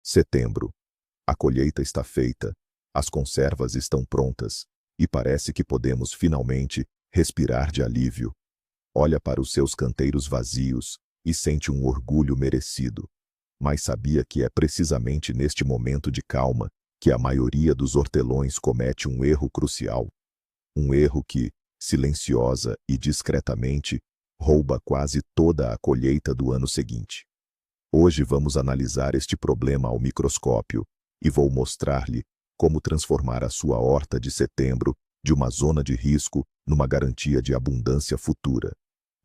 Setembro. A colheita está feita, as conservas estão prontas, e parece que podemos finalmente respirar de alívio. Olha para os seus canteiros vazios e sente um orgulho merecido. Mas sabia que é precisamente neste momento de calma que a maioria dos hortelões comete um erro crucial. Um erro que, silenciosa e discretamente, rouba quase toda a colheita do ano seguinte. Hoje vamos analisar este problema ao microscópio e vou mostrar-lhe como transformar a sua horta de setembro de uma zona de risco numa garantia de abundância futura.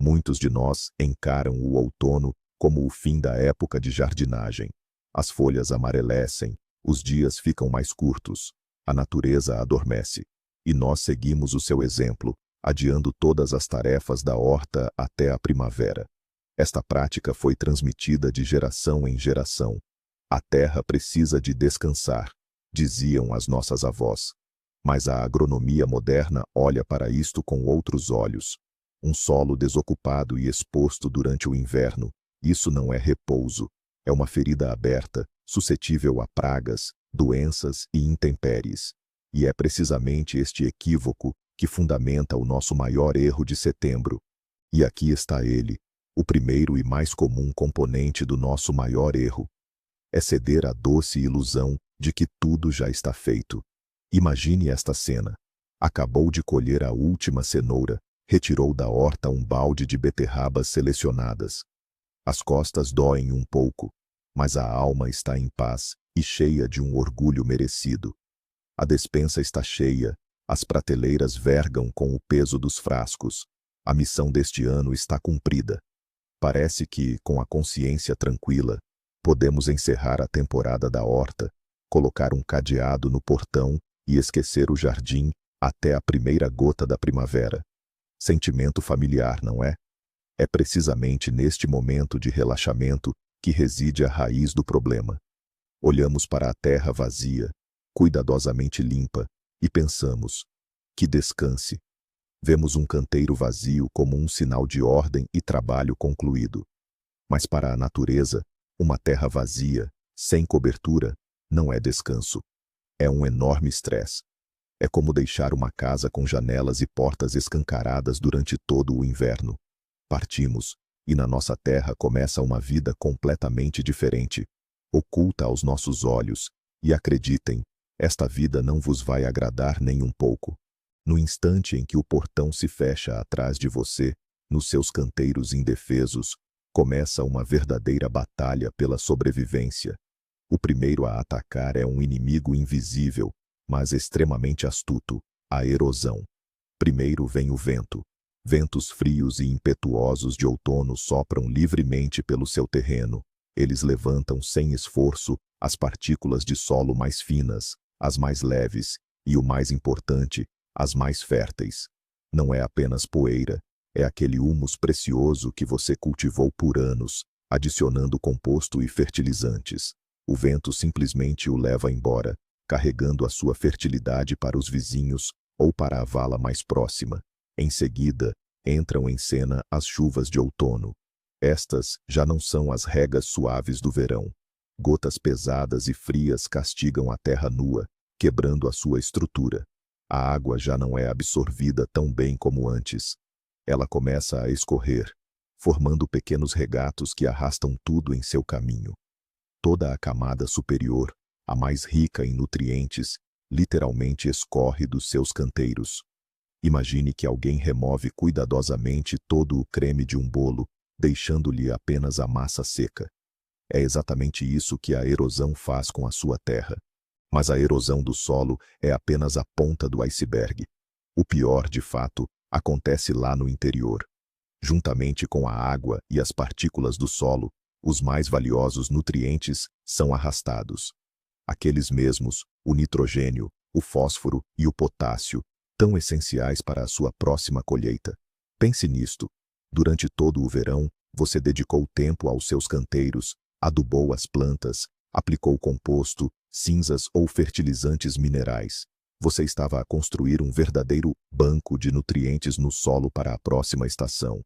Muitos de nós encaram o outono como o fim da época de jardinagem. As folhas amarelecem, os dias ficam mais curtos, a natureza adormece. E nós seguimos o seu exemplo, adiando todas as tarefas da horta até a primavera. Esta prática foi transmitida de geração em geração. A terra precisa de descansar, diziam as nossas avós. Mas a agronomia moderna olha para isto com outros olhos. Um solo desocupado e exposto durante o inverno, isso não é repouso, é uma ferida aberta, suscetível a pragas, doenças e intempéries. E é precisamente este equívoco que fundamenta o nosso maior erro de setembro. E aqui está ele, o primeiro e mais comum componente do nosso maior erro. É ceder à doce ilusão de que tudo já está feito. Imagine esta cena. Acabou de colher a última cenoura, retirou da horta um balde de beterrabas selecionadas. As costas doem um pouco, mas a alma está em paz e cheia de um orgulho merecido. A despensa está cheia, as prateleiras vergam com o peso dos frascos. A missão deste ano está cumprida. Parece que, com a consciência tranquila, podemos encerrar a temporada da horta, colocar um cadeado no portão e esquecer o jardim até a primeira gota da primavera. Sentimento familiar, não é? É precisamente neste momento de relaxamento que reside a raiz do problema. Olhamos para a terra vazia, cuidadosamente limpa, e pensamos: que descanse. Vemos um canteiro vazio como um sinal de ordem e trabalho concluído. Mas para a natureza, uma terra vazia, sem cobertura, não é descanso. É um enorme estresse. É como deixar uma casa com janelas e portas escancaradas durante todo o inverno. Partimos, e na nossa terra começa uma vida completamente diferente, oculta aos nossos olhos, e acreditem, esta vida não vos vai agradar nem um pouco. No instante em que o portão se fecha atrás de você, nos seus canteiros indefesos, começa uma verdadeira batalha pela sobrevivência. O primeiro a atacar é um inimigo invisível, mas extremamente astuto, a erosão. Primeiro vem o vento. Ventos frios e impetuosos de outono sopram livremente pelo seu terreno. Eles levantam sem esforço as partículas de solo mais finas, as mais leves e, o mais importante, as mais férteis. Não é apenas poeira, é aquele humus precioso que você cultivou por anos, adicionando composto e fertilizantes. O vento simplesmente o leva embora, carregando a sua fertilidade para os vizinhos ou para a vala mais próxima. Em seguida, entram em cena as chuvas de outono. Estas já não são as regas suaves do verão. Gotas pesadas e frias castigam a terra nua, quebrando a sua estrutura. A água já não é absorvida tão bem como antes. Ela começa a escorrer, formando pequenos regatos que arrastam tudo em seu caminho. Toda a camada superior, a mais rica em nutrientes, literalmente escorre dos seus canteiros. Imagine que alguém remove cuidadosamente todo o creme de um bolo, deixando-lhe apenas a massa seca. É exatamente isso que a erosão faz com a sua terra. Mas a erosão do solo é apenas a ponta do iceberg. O pior, de fato, acontece lá no interior. Juntamente com a água e as partículas do solo, os mais valiosos nutrientes são arrastados. Aqueles mesmos, o nitrogênio, o fósforo e o potássio, tão essenciais para a sua próxima colheita. Pense nisto. Durante todo o verão, você dedicou tempo aos seus canteiros, adubou as plantas, aplicou composto, cinzas ou fertilizantes minerais. Você estava a construir um verdadeiro banco de nutrientes no solo para a próxima estação.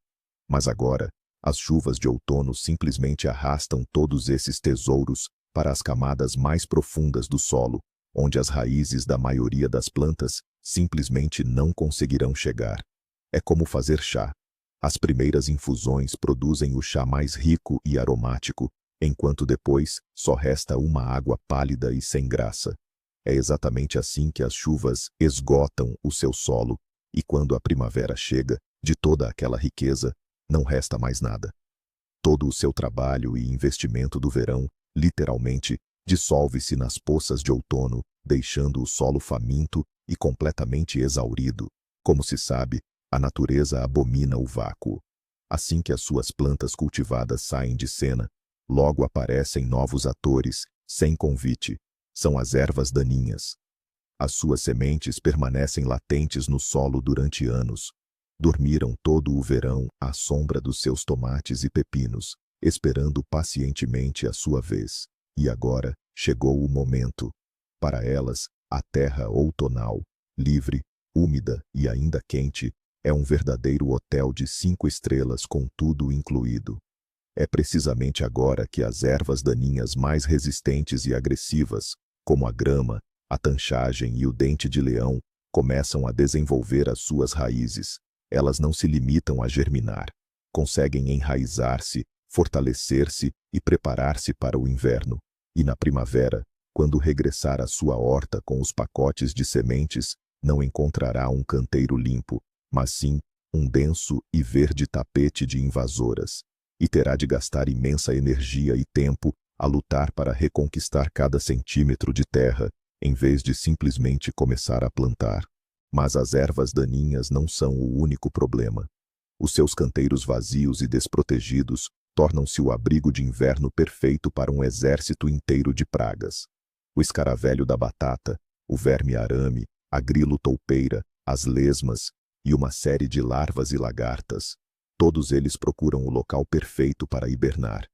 Mas agora, as chuvas de outono simplesmente arrastam todos esses tesouros para as camadas mais profundas do solo, onde as raízes da maioria das plantas simplesmente não conseguirão chegar. É como fazer chá. As primeiras infusões produzem o chá mais rico e aromático, enquanto depois só resta uma água pálida e sem graça. É exatamente assim que as chuvas esgotam o seu solo, e quando a primavera chega, de toda aquela riqueza, não resta mais nada. Todo o seu trabalho e investimento do verão, literalmente, dissolve-se nas poças de outono, deixando o solo faminto e completamente exaurido. Como se sabe, a natureza abomina o vácuo. Assim que as suas plantas cultivadas saem de cena, logo aparecem novos atores, sem convite. São as ervas daninhas. As suas sementes permanecem latentes no solo durante anos. Dormiram todo o verão à sombra dos seus tomates e pepinos, esperando pacientemente a sua vez. E agora chegou o momento. Para elas, a terra outonal, livre, úmida e ainda quente, é um verdadeiro hotel de 5 estrelas com tudo incluído. É precisamente agora que as ervas daninhas mais resistentes e agressivas, como a grama, a tanchagem e o dente de leão, começam a desenvolver as suas raízes. Elas não se limitam a germinar. Conseguem enraizar-se, fortalecer-se e preparar-se para o inverno. E na primavera, quando regressar à sua horta com os pacotes de sementes, não encontrará um canteiro limpo, mas sim um denso e verde tapete de invasoras. E terá de gastar imensa energia e tempo a lutar para reconquistar cada centímetro de terra, em vez de simplesmente começar a plantar. Mas as ervas daninhas não são o único problema. Os seus canteiros vazios e desprotegidos tornam-se o abrigo de inverno perfeito para um exército inteiro de pragas. O escaravelho da batata, o verme-arame, a grilo-toupeira, as lesmas e uma série de larvas e lagartas. Todos eles procuram o local perfeito para hibernar.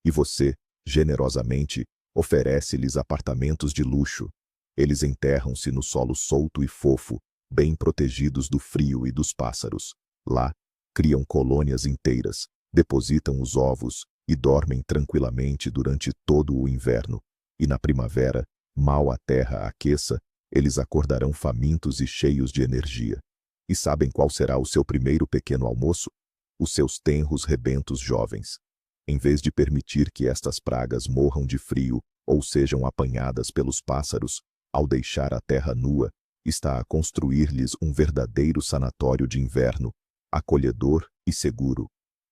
E você, generosamente, oferece-lhes apartamentos de luxo. Eles enterram-se no solo solto e fofo, bem protegidos do frio e dos pássaros. Lá, criam colônias inteiras, depositam os ovos e dormem tranquilamente durante todo o inverno. E na primavera, mal a terra aqueça, eles acordarão famintos e cheios de energia. E sabem qual será o seu primeiro pequeno almoço? Os seus tenros rebentos jovens. Em vez de permitir que estas pragas morram de frio ou sejam apanhadas pelos pássaros, ao deixar a terra nua, está a construir-lhes um verdadeiro sanatório de inverno, acolhedor e seguro.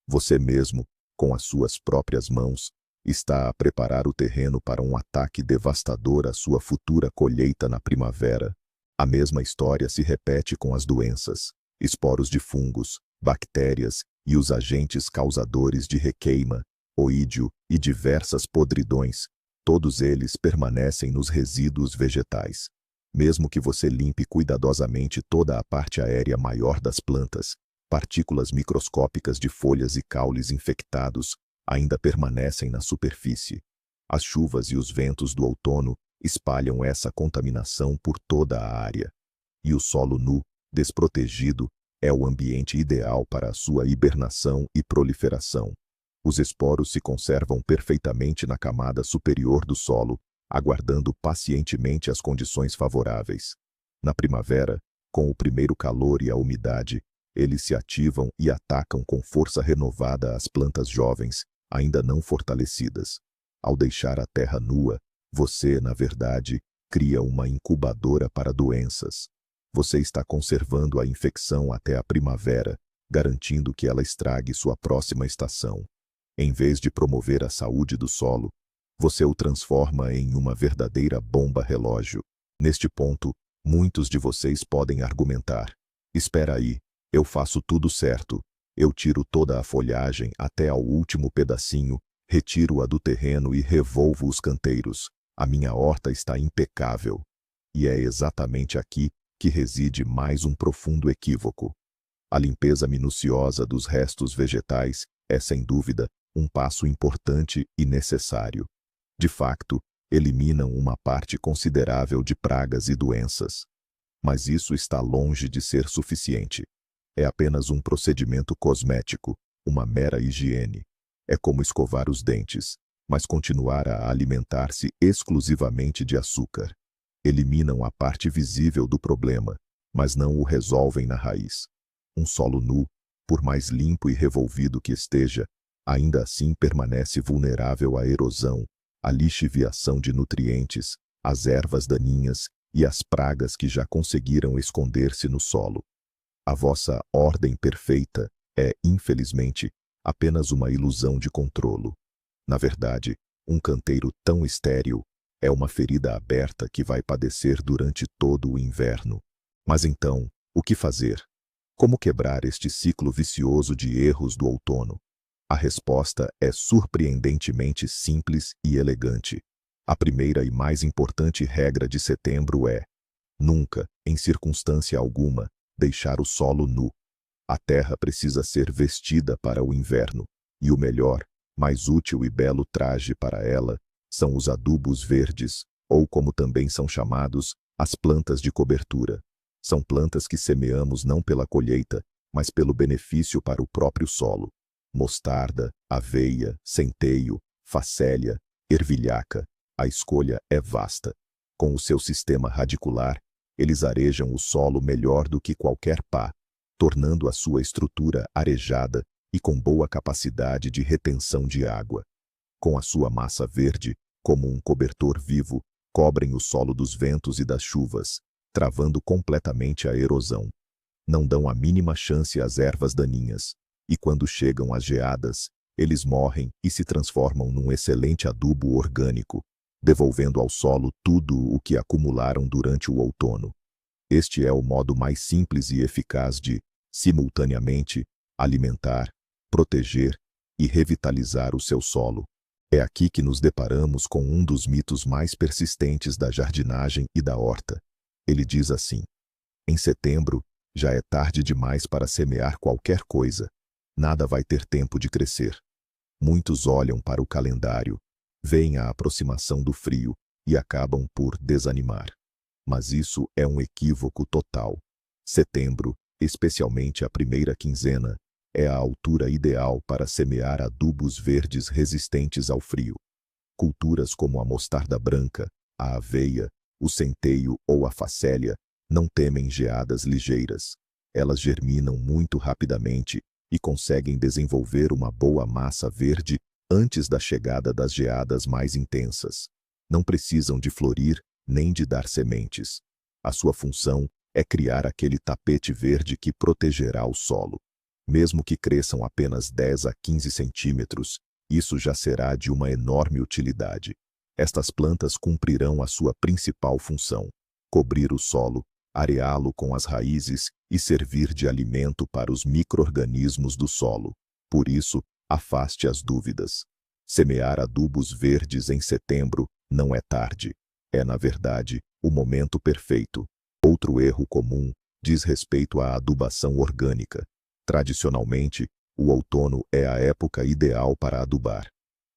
Você mesmo, com as suas próprias mãos, está a preparar o terreno para um ataque devastador à sua futura colheita na primavera. A mesma história se repete com as doenças, esporos de fungos, bactérias e os agentes causadores de requeima, oídio e diversas podridões. Todos eles permanecem nos resíduos vegetais. Mesmo que você limpe cuidadosamente toda a parte aérea maior das plantas, partículas microscópicas de folhas e caules infectados ainda permanecem na superfície. As chuvas e os ventos do outono espalham essa contaminação por toda a área. E o solo nu, desprotegido, é o ambiente ideal para a sua hibernação e proliferação. Os esporos se conservam perfeitamente na camada superior do solo, aguardando pacientemente as condições favoráveis. Na primavera, com o primeiro calor e a umidade, eles se ativam e atacam com força renovada as plantas jovens, ainda não fortalecidas. Ao deixar a terra nua, você, na verdade, cria uma incubadora para doenças. Você está conservando a infecção até a primavera, garantindo que ela estrague sua próxima estação. Em vez de promover a saúde do solo, você o transforma em uma verdadeira bomba relógio. Neste ponto, muitos de vocês podem argumentar: espera aí, eu faço tudo certo. Eu tiro toda a folhagem até ao último pedacinho, retiro-a do terreno e revolvo os canteiros. A minha horta está impecável. E é exatamente aqui que reside mais um profundo equívoco. A limpeza minuciosa dos restos vegetais é, sem dúvida, um passo importante e necessário. De facto, eliminam uma parte considerável de pragas e doenças. Mas isso está longe de ser suficiente. É apenas um procedimento cosmético, uma mera higiene. É como escovar os dentes. mas continuar a alimentar-se exclusivamente de açúcar. Eliminam a parte visível do problema, mas não o resolvem na raiz. Um solo nu, por mais limpo e revolvido que esteja, ainda assim permanece vulnerável à erosão, à lixiviação de nutrientes, às ervas daninhas e às pragas que já conseguiram esconder-se no solo. A vossa ordem perfeita é, infelizmente, apenas uma ilusão de controlo. Na verdade, um canteiro tão estéril é uma ferida aberta que vai padecer durante todo o inverno. Mas então, o que fazer? Como quebrar este ciclo vicioso de erros do outono? A resposta é surpreendentemente simples e elegante. A primeira e mais importante regra de setembro é: nunca, em circunstância alguma, deixar o solo nu. A terra precisa ser vestida para o inverno, e o melhor, mais útil e belo traje para ela são os adubos verdes, ou como também são chamados, as plantas de cobertura. São plantas que semeamos não pela colheita, mas pelo benefício para o próprio solo. Mostarda, aveia, centeio, facélia, ervilhaca, a escolha é vasta. Com o seu sistema radicular, eles arejam o solo melhor do que qualquer pá, tornando a sua estrutura arejada e com boa capacidade de retenção de água. Com a sua massa verde, como um cobertor vivo, cobrem o solo dos ventos e das chuvas, travando completamente a erosão. Não dão a mínima chance às ervas daninhas, e quando chegam as geadas, eles morrem e se transformam num excelente adubo orgânico, devolvendo ao solo tudo o que acumularam durante o outono. Este é o modo mais simples e eficaz de, simultaneamente, alimentar, proteger e revitalizar o seu solo. É aqui que nos deparamos com um dos mitos mais persistentes da jardinagem e da horta. Ele diz assim: em setembro, já é tarde demais para semear qualquer coisa. Nada vai ter tempo de crescer. Muitos olham para o calendário, veem a aproximação do frio e acabam por desanimar. Mas isso é um equívoco total. Setembro, especialmente a primeira quinzena, é a altura ideal para semear adubos verdes resistentes ao frio. Culturas como a mostarda branca, a aveia, o centeio ou a facélia não temem geadas ligeiras. Elas germinam muito rapidamente e conseguem desenvolver uma boa massa verde antes da chegada das geadas mais intensas. Não precisam de florir nem de dar sementes. A sua função é criar aquele tapete verde que protegerá o solo. Mesmo que cresçam apenas 10 a 15 centímetros, isso já será de uma enorme utilidade. Estas plantas cumprirão a sua principal função: cobrir o solo, areá-lo com as raízes e servir de alimento para os micro-organismos do solo. Por isso, afaste as dúvidas. Semear adubos verdes em setembro não é tarde. É, na verdade, o momento perfeito. Outro erro comum diz respeito à adubação orgânica. Tradicionalmente, o outono é a época ideal para adubar.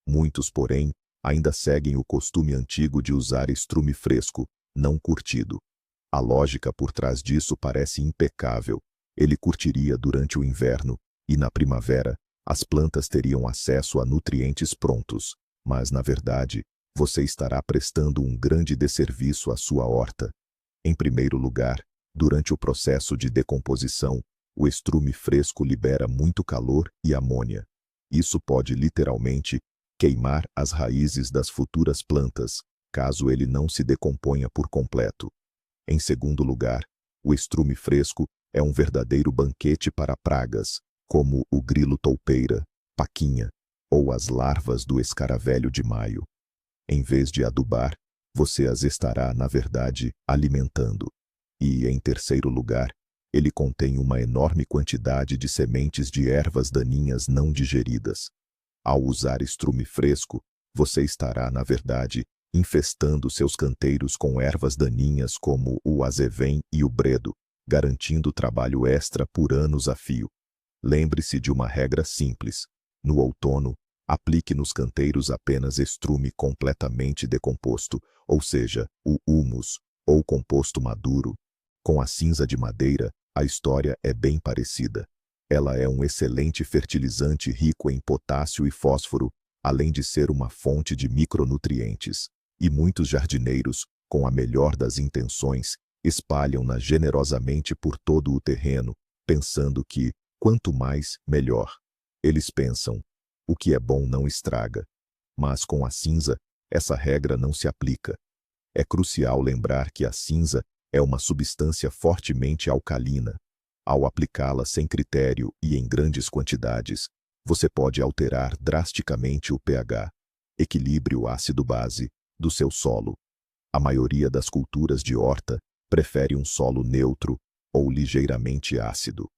Muitos, porém, ainda seguem o costume antigo de usar estrume fresco, não curtido. A lógica por trás disso parece impecável. Ele curtiria durante o inverno e, na primavera, as plantas teriam acesso a nutrientes prontos. Mas, na verdade, você estará prestando um grande desserviço à sua horta. Em primeiro lugar, durante o processo de decomposição, o estrume fresco libera muito calor e amônia. Isso pode literalmente queimar as raízes das futuras plantas, caso ele não se decomponha por completo. Em segundo lugar, o estrume fresco é um verdadeiro banquete para pragas, como o grilo toupeira, paquinha, ou as larvas do escaravelho de maio. Em vez de adubar, você as estará, na verdade, alimentando. E, em terceiro lugar, ele contém uma enorme quantidade de sementes de ervas daninhas não digeridas. Ao usar estrume fresco, você estará, na verdade, infestando seus canteiros com ervas daninhas como o azevém e o bredo, garantindo trabalho extra por anos a fio. Lembre-se de uma regra simples: no outono, aplique nos canteiros apenas estrume completamente decomposto, ou seja, o humus, ou composto maduro. Com a cinza de madeira, a história é bem parecida. Ela é um excelente fertilizante rico em potássio e fósforo, além de ser uma fonte de micronutrientes. E muitos jardineiros, com a melhor das intenções, espalham-na generosamente por todo o terreno, pensando que, quanto mais, melhor. Eles pensam, o que é bom não estraga. Mas com a cinza, essa regra não se aplica. É crucial lembrar que a cinza é uma substância fortemente alcalina. Ao aplicá-la sem critério e em grandes quantidades, você pode alterar drasticamente o pH, equilíbrio ácido-base, do seu solo. A maioria das culturas de horta prefere um solo neutro ou ligeiramente ácido.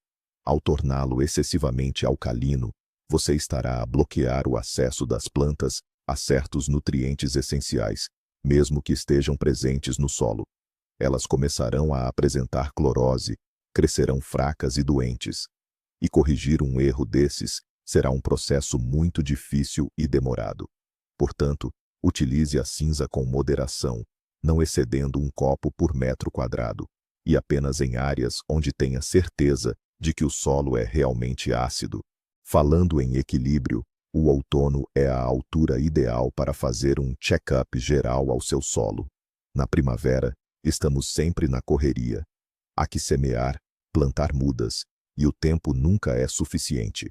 Ao torná-lo excessivamente alcalino, você estará a bloquear o acesso das plantas a certos nutrientes essenciais, mesmo que estejam presentes no solo. Elas começarão a apresentar clorose, crescerão fracas e doentes. E corrigir um erro desses será um processo muito difícil e demorado. Portanto, utilize a cinza com moderação, não excedendo 1 copo por metro quadrado, e apenas em áreas onde tenha certeza de que o solo é realmente ácido. Falando em equilíbrio, o outono é a altura ideal para fazer um check-up geral ao seu solo. Na primavera, estamos sempre na correria. Há que semear, plantar mudas, e o tempo nunca é suficiente.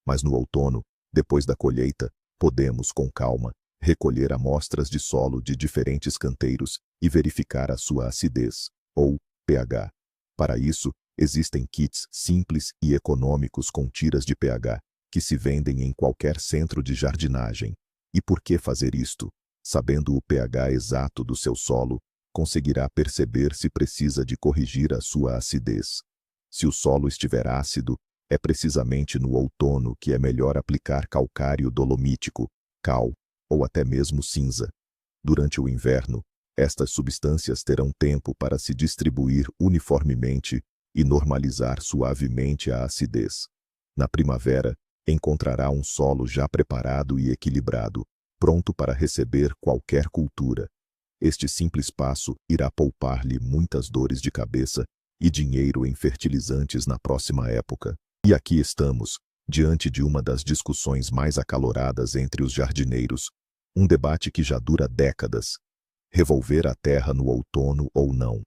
Mas no outono, depois da colheita, podemos, com calma, recolher amostras de solo de diferentes canteiros e verificar a sua acidez, ou pH. Para isso, existem kits simples e econômicos com tiras de pH, que se vendem em qualquer centro de jardinagem. E por que fazer isto? Sabendo o pH exato do seu solo, conseguirá perceber se precisa de corrigir a sua acidez. Se o solo estiver ácido, é precisamente no outono que é melhor aplicar calcário dolomítico, cal, ou até mesmo cinza. Durante o inverno, estas substâncias terão tempo para se distribuir uniformemente e normalizar suavemente a acidez. Na primavera, encontrará um solo já preparado e equilibrado, pronto para receber qualquer cultura. Este simples passo irá poupar-lhe muitas dores de cabeça e dinheiro em fertilizantes na próxima época. E aqui estamos, diante de uma das discussões mais acaloradas entre os jardineiros, um debate que já dura décadas: revolver a terra no outono ou não.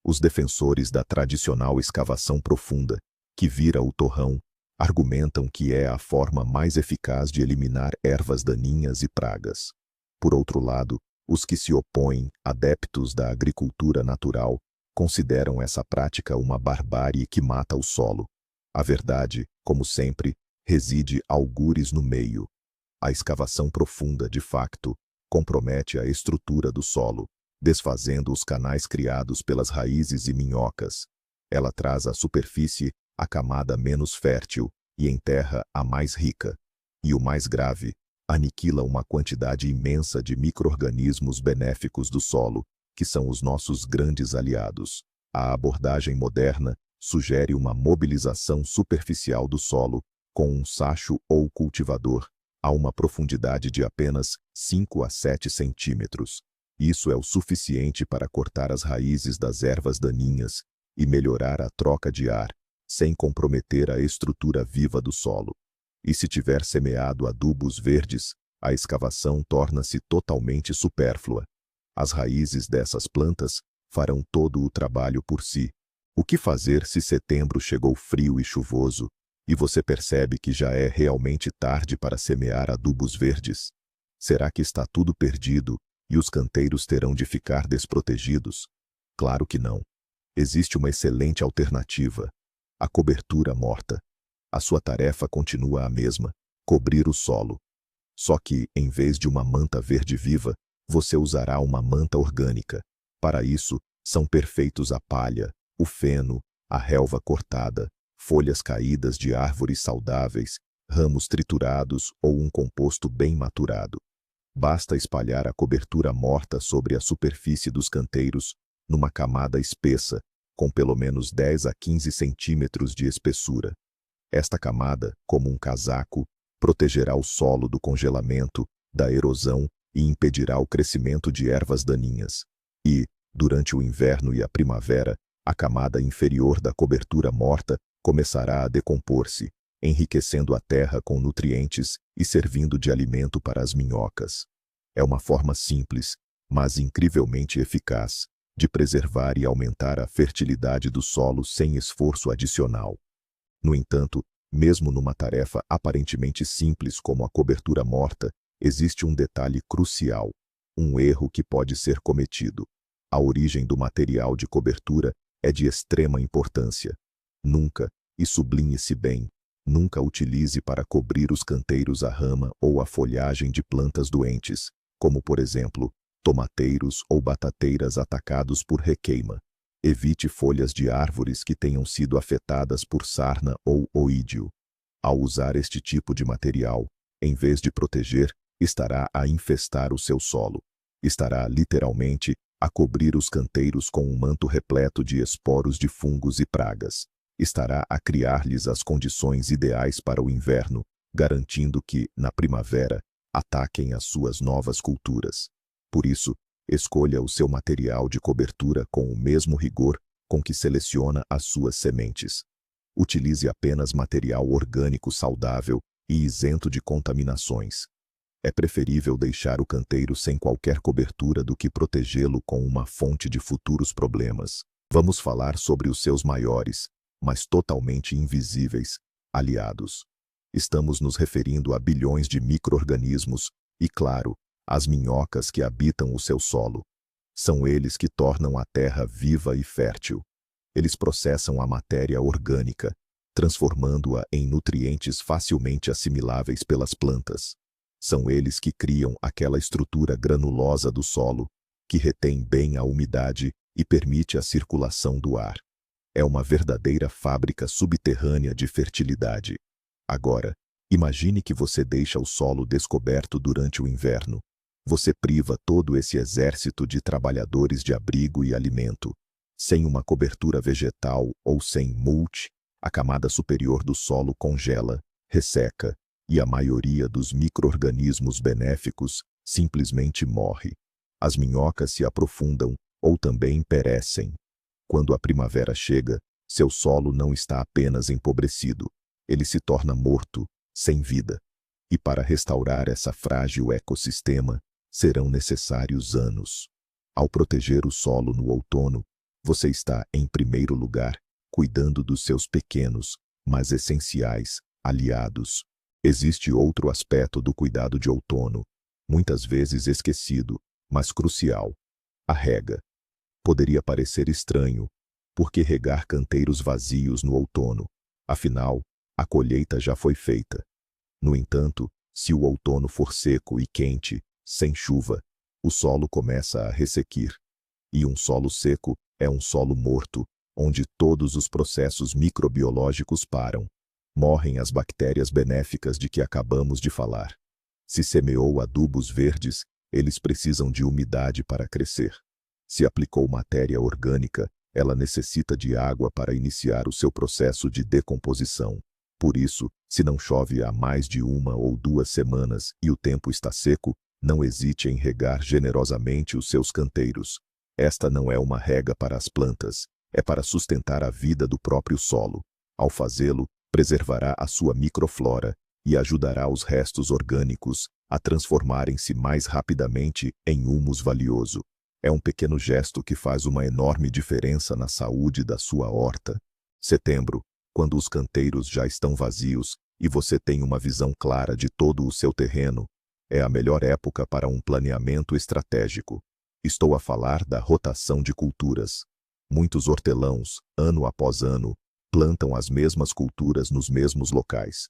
Os defensores da tradicional escavação profunda, que vira o torrão, argumentam que é a forma mais eficaz de eliminar ervas daninhas e pragas. Por outro lado, os que se opõem, adeptos da agricultura natural, consideram essa prática uma barbárie que mata o solo. A verdade, como sempre, reside algures no meio. A escavação profunda, de facto, compromete a estrutura do solo, desfazendo os canais criados pelas raízes e minhocas. Ela traz à superfície a camada menos fértil e enterra a mais rica. E o mais grave, aniquila uma quantidade imensa de micro-organismos benéficos do solo, que são os nossos grandes aliados. A abordagem moderna sugere uma mobilização superficial do solo com um sacho ou cultivador a uma profundidade de apenas 5 a 7 centímetros. Isso é o suficiente para cortar as raízes das ervas daninhas e melhorar a troca de ar, sem comprometer a estrutura viva do solo. E se tiver semeado adubos verdes, a escavação torna-se totalmente supérflua. As raízes dessas plantas farão todo o trabalho por si. O que fazer se setembro chegou frio e chuvoso, e você percebe que já é realmente tarde para semear adubos verdes? Será que está tudo perdido e os canteiros terão de ficar desprotegidos? Claro que não. Existe uma excelente alternativa: a cobertura morta. A sua tarefa continua a mesma: cobrir o solo. Só que, em vez de uma manta verde viva, você usará uma manta orgânica. Para isso, são perfeitos a palha, o feno, a relva cortada, folhas caídas de árvores saudáveis, ramos triturados ou um composto bem maturado. Basta espalhar a cobertura morta sobre a superfície dos canteiros, numa camada espessa, com pelo menos 10 a 15 centímetros de espessura. Esta camada, como um casaco, protegerá o solo do congelamento, da erosão e impedirá o crescimento de ervas daninhas. E, durante o inverno e a primavera, a camada inferior da cobertura morta começará a decompor-se, enriquecendo a terra com nutrientes e servindo de alimento para as minhocas. É uma forma simples, mas incrivelmente eficaz, de preservar e aumentar a fertilidade do solo sem esforço adicional. No entanto, mesmo numa tarefa aparentemente simples como a cobertura morta, existe um detalhe crucial, um erro que pode ser cometido. A origem do material de cobertura é de extrema importância. Nunca, e sublinhe-se bem, nunca utilize para cobrir os canteiros a rama ou a folhagem de plantas doentes, como por exemplo, tomateiros ou batateiras atacados por requeima. Evite folhas de árvores que tenham sido afetadas por sarna ou oídio. Ao usar este tipo de material, em vez de proteger, estará a infestar o seu solo. Estará, literalmente, a cobrir os canteiros com um manto repleto de esporos de fungos e pragas. Estará a criar-lhes as condições ideais para o inverno, garantindo que, na primavera, ataquem as suas novas culturas. Por isso, escolha o seu material de cobertura com o mesmo rigor com que seleciona as suas sementes. Utilize apenas material orgânico saudável e isento de contaminações. É preferível deixar o canteiro sem qualquer cobertura do que protegê-lo com uma fonte de futuros problemas. Vamos falar sobre os seus maiores, mas totalmente invisíveis, aliados. Estamos nos referindo a bilhões de micro-organismos e, claro, as minhocas que habitam o seu solo. São eles que tornam a terra viva e fértil. Eles processam a matéria orgânica, transformando-a em nutrientes facilmente assimiláveis pelas plantas. São eles que criam aquela estrutura granulosa do solo, que retém bem a umidade e permite a circulação do ar. É uma verdadeira fábrica subterrânea de fertilidade. Agora, imagine que você deixa o solo descoberto durante o inverno. Você priva todo esse exército de trabalhadores de abrigo e alimento. Sem uma cobertura vegetal ou sem mulch, a camada superior do solo congela, resseca, e a maioria dos micro-organismos benéficos simplesmente morre. As minhocas se aprofundam ou também perecem. Quando a primavera chega, seu solo não está apenas empobrecido, ele se torna morto, sem vida. E para restaurar essa frágil ecossistema, serão necessários anos. Ao proteger o solo no outono, você está, em primeiro lugar, cuidando dos seus pequenos, mas essenciais, aliados. Existe outro aspecto do cuidado de outono, muitas vezes esquecido, mas crucial: a rega. Poderia parecer estranho, porque regar canteiros vazios no outono? Afinal, a colheita já foi feita. No entanto, se o outono for seco e quente, sem chuva, o solo começa a ressequir. E um solo seco é um solo morto, onde todos os processos microbiológicos param. Morrem as bactérias benéficas de que acabamos de falar. Se semeou adubos verdes, eles precisam de umidade para crescer. Se aplicou matéria orgânica, ela necessita de água para iniciar o seu processo de decomposição. Por isso, se não chove há mais de 1 ou 2 semanas e o tempo está seco, não hesite em regar generosamente os seus canteiros. Esta não é uma rega para as plantas, é para sustentar a vida do próprio solo. Ao fazê-lo, preservará a sua microflora e ajudará os restos orgânicos a transformarem-se mais rapidamente em humus valioso. É um pequeno gesto que faz uma enorme diferença na saúde da sua horta. Setembro, quando os canteiros já estão vazios e você tem uma visão clara de todo o seu terreno, é a melhor época para um planeamento estratégico. Estou a falar da rotação de culturas. Muitos hortelãos, ano após ano, plantam as mesmas culturas nos mesmos locais.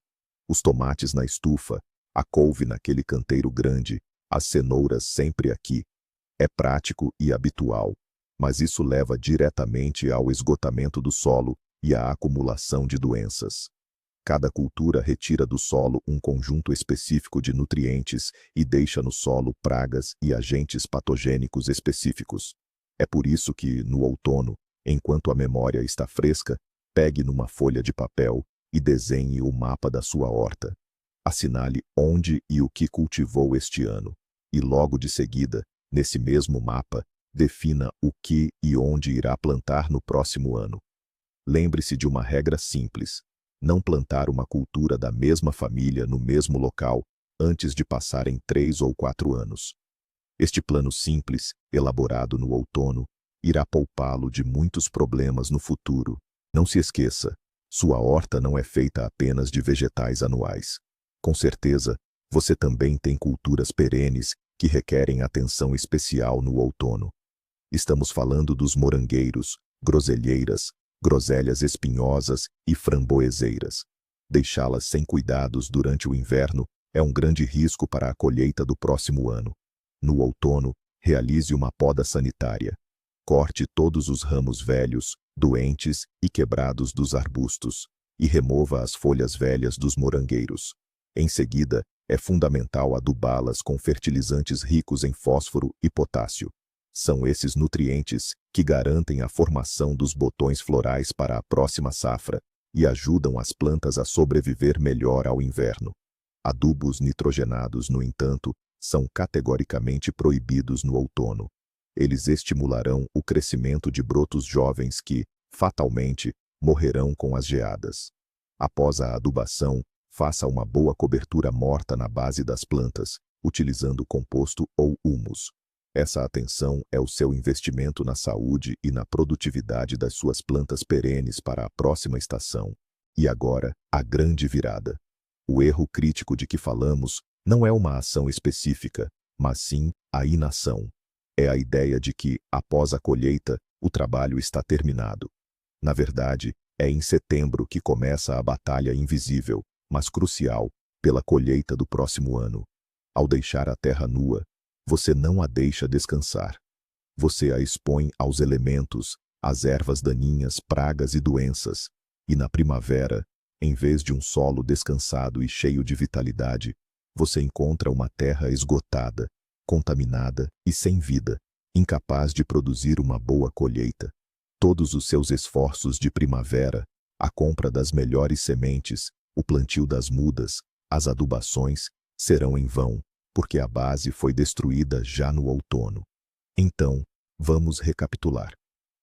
Os tomates na estufa, a couve naquele canteiro grande, as cenouras sempre aqui. É prático e habitual, mas isso leva diretamente ao esgotamento do solo e à acumulação de doenças. Cada cultura retira do solo um conjunto específico de nutrientes e deixa no solo pragas e agentes patogênicos específicos. É por isso que, no outono, enquanto a memória está fresca, pegue numa folha de papel e desenhe o mapa da sua horta. Assinale onde e o que cultivou este ano, e logo de seguida, nesse mesmo mapa, defina o que e onde irá plantar no próximo ano. Lembre-se de uma regra simples: não plantar uma cultura da mesma família no mesmo local antes de passarem 3 ou 4 anos. Este plano simples, elaborado no outono, irá poupá-lo de muitos problemas no futuro. Não se esqueça, sua horta não é feita apenas de vegetais anuais. Com certeza, você também tem culturas perenes que requerem atenção especial no outono. Estamos falando dos morangueiros, groselheiras, groselhas espinhosas e framboeseiras. Deixá-las sem cuidados durante o inverno é um grande risco para a colheita do próximo ano. No outono, realize uma poda sanitária. Corte todos os ramos velhos, doentes e quebrados dos arbustos e remova as folhas velhas dos morangueiros. Em seguida, é fundamental adubá-las com fertilizantes ricos em fósforo e potássio. São esses nutrientes que garantem a formação dos botões florais para a próxima safra e ajudam as plantas a sobreviver melhor ao inverno. Adubos nitrogenados, no entanto, são categoricamente proibidos no outono. Eles estimularão o crescimento de brotos jovens que, fatalmente, morrerão com as geadas. Após a adubação, faça uma boa cobertura morta na base das plantas, utilizando composto ou humus. Essa atenção é o seu investimento na saúde e na produtividade das suas plantas perenes para a próxima estação. E agora, a grande virada. O erro crítico de que falamos não é uma ação específica, mas sim a inação. É a ideia de que, após a colheita, o trabalho está terminado. Na verdade, é em setembro que começa a batalha invisível, mas crucial, pela colheita do próximo ano. Ao deixar a terra nua, você não a deixa descansar. Você a expõe aos elementos, às ervas daninhas, pragas e doenças. E na primavera, em vez de um solo descansado e cheio de vitalidade, você encontra uma terra esgotada, contaminada e sem vida, incapaz de produzir uma boa colheita. Todos os seus esforços de primavera, a compra das melhores sementes, o plantio das mudas, as adubações, serão em vão, porque a base foi destruída já no outono. Então, vamos recapitular.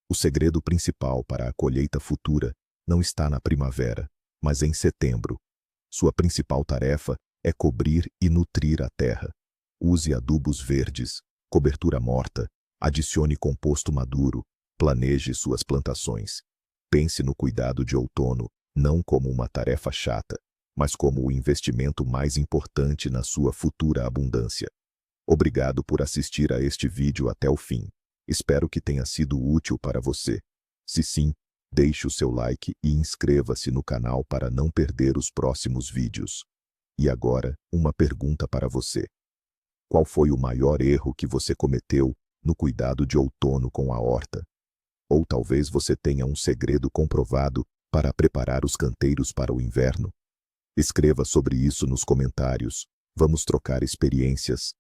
O segredo principal para a colheita futura não está na primavera, mas em setembro. Sua principal tarefa é cobrir e nutrir a terra. Use adubos verdes, cobertura morta, adicione composto maduro, planeje suas plantações. Pense no cuidado de outono, não como uma tarefa chata, mas como o investimento mais importante na sua futura abundância. Obrigado por assistir a este vídeo até o fim. Espero que tenha sido útil para você. Se sim, deixe o seu like e inscreva-se no canal para não perder os próximos vídeos. E agora, uma pergunta para você. Qual foi o maior erro que você cometeu no cuidado de outono com a horta? Ou talvez você tenha um segredo comprovado para preparar os canteiros para o inverno? Escreva sobre isso nos comentários. Vamos trocar experiências.